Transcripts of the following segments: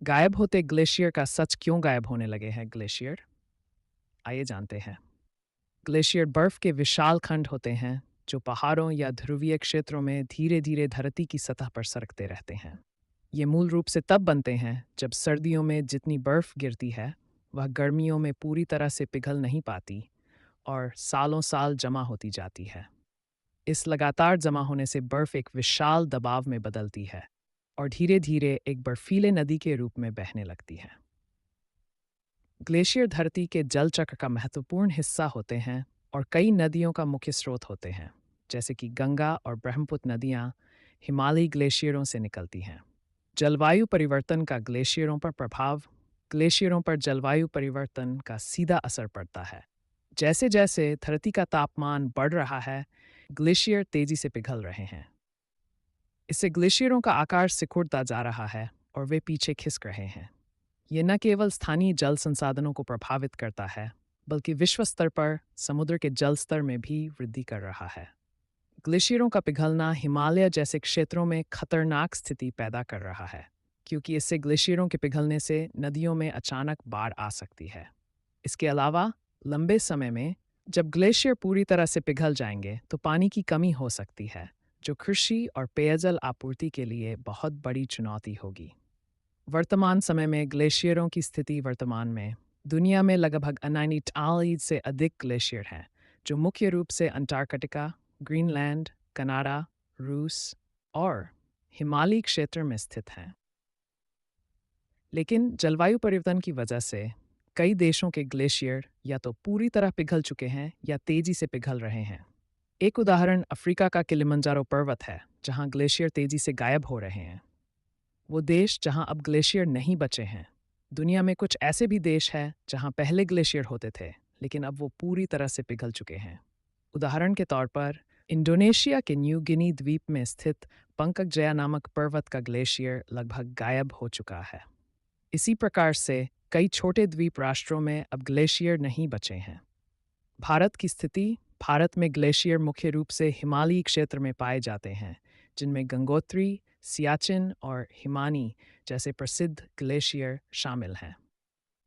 गायब होते ग्लेशियर का सच क्यों गायब होने लगे हैं ग्लेशियर? आइए जानते हैं। ग्लेशियर बर्फ के विशाल खंड होते हैं जो पहाड़ों या ध्रुवीय क्षेत्रों में धीरे धीरे धरती की सतह पर सरकते रहते हैं। ये मूल रूप से तब बनते हैं जब सर्दियों में जितनी बर्फ गिरती है वह गर्मियों में पूरी तरह से पिघल नहीं पाती और सालों साल जमा होती जाती है। इस लगातार जमा होने से बर्फ एक विशाल दबाव में बदलती है और धीरे धीरे एक बर्फीले नदी के रूप में बहने लगती है। ग्लेशियर धरती के जल चक्र का महत्वपूर्ण हिस्सा होते हैं और कई नदियों का मुख्य स्रोत होते हैं, जैसे कि गंगा और ब्रह्मपुत्र नदियाँ हिमालयी ग्लेशियरों से निकलती हैं। जलवायु परिवर्तन का ग्लेशियरों पर प्रभाव। ग्लेशियरों पर जलवायु परिवर्तन का सीधा असर पड़ता है। जैसे जैसे धरती का तापमान बढ़ रहा है, ग्लेशियर तेजी से पिघल रहे हैं। इससे ग्लेशियरों का आकार सिकुड़ता जा रहा है और वे पीछे खिसक रहे हैं। ये न केवल स्थानीय जल संसाधनों को प्रभावित करता है, बल्कि विश्व स्तर पर समुद्र के जल स्तर में भी वृद्धि कर रहा है। ग्लेशियरों का पिघलना हिमालय जैसे क्षेत्रों में खतरनाक स्थिति पैदा कर रहा है, क्योंकि इससे ग्लेशियरों के पिघलने से नदियों में अचानक बाढ़ आ सकती है। इसके अलावा लंबे समय में जब ग्लेशियर पूरी तरह से पिघल जाएंगे तो पानी की कमी हो सकती है, जो कृषि और पेयजल आपूर्ति के लिए बहुत बड़ी चुनौती होगी। वर्तमान समय में ग्लेशियरों की स्थिति। वर्तमान में दुनिया में लगभग 90 से अधिक ग्लेशियर हैं, जो मुख्य रूप से अंटार्कटिका, ग्रीनलैंड, कनाडा, रूस और हिमालयी क्षेत्र में स्थित हैं। लेकिन जलवायु परिवर्तन की वजह से कई देशों के ग्लेशियर या तो पूरी तरह पिघल चुके हैं या तेजी से पिघल रहे हैं। एक उदाहरण अफ्रीका का किलिमंजारो पर्वत है, जहां ग्लेशियर तेजी से गायब हो रहे हैं। वो देश जहां अब ग्लेशियर नहीं बचे हैं। दुनिया में कुछ ऐसे भी देश हैं जहां पहले ग्लेशियर होते थे, लेकिन अब वो पूरी तरह से पिघल चुके हैं। उदाहरण के तौर पर इंडोनेशिया के न्यू गिनी द्वीप में स्थित पंकक जया नामक पर्वत का ग्लेशियर लगभग गायब हो चुका है। इसी प्रकार से कई छोटे द्वीप राष्ट्रों में अब ग्लेशियर नहीं बचे हैं। भारत की स्थिति। भारत में ग्लेशियर मुख्य रूप से हिमालयी क्षेत्र में पाए जाते हैं, जिनमें गंगोत्री, सियाचिन और हिमानी जैसे प्रसिद्ध ग्लेशियर शामिल हैं।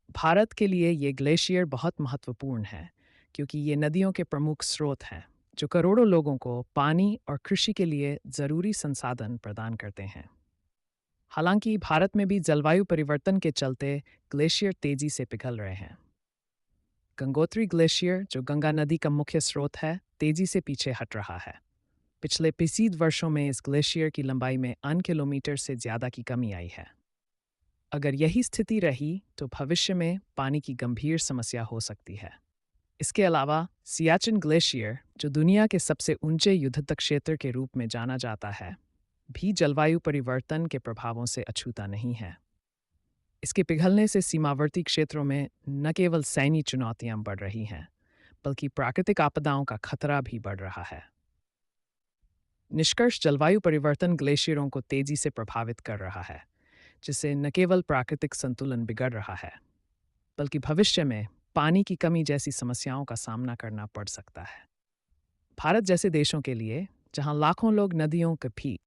भारत के लिए ये ग्लेशियर बहुत महत्वपूर्ण है, क्योंकि ये नदियों के प्रमुख स्रोत हैं, जो करोड़ों लोगों को पानी और कृषि के लिए ज़रूरी संसाधन प्रदान करते हैं। हालांकि भारत में भी जलवायु परिवर्तन के चलते ग्लेशियर तेजी से पिघल रहे हैं। गंगोत्री ग्लेशियर, जो गंगा नदी का मुख्य स्रोत है, तेजी से पीछे हट रहा है। पिछले 25 वर्षों में इस ग्लेशियर की लंबाई में 1 किलोमीटर से ज़्यादा की कमी आई है। अगर यही स्थिति रही तो भविष्य में पानी की गंभीर समस्या हो सकती है। इसके अलावा सियाचिन ग्लेशियर, जो दुनिया के सबसे ऊंचे युद्धतक क्षेत्र के रूप में जाना जाता है, भी जलवायु परिवर्तन के प्रभावों से अछूता नहीं है। इसके पिघलने से सीमावर्ती क्षेत्रों में न केवल सैन्य चुनौतियां बढ़ रही हैं, बल्कि प्राकृतिक आपदाओं का खतरा भी बढ़ रहा है। निष्कर्ष, जलवायु परिवर्तन ग्लेशियरों को तेजी से प्रभावित कर रहा है, जिससे न केवल प्राकृतिक संतुलन बिगड़ रहा है, बल्कि भविष्य में पानी की कमी जैसी समस्याओं का सामना करना पड़ सकता है। भारत जैसे देशों के लिए, जहां लाखों लोग नदियों के भी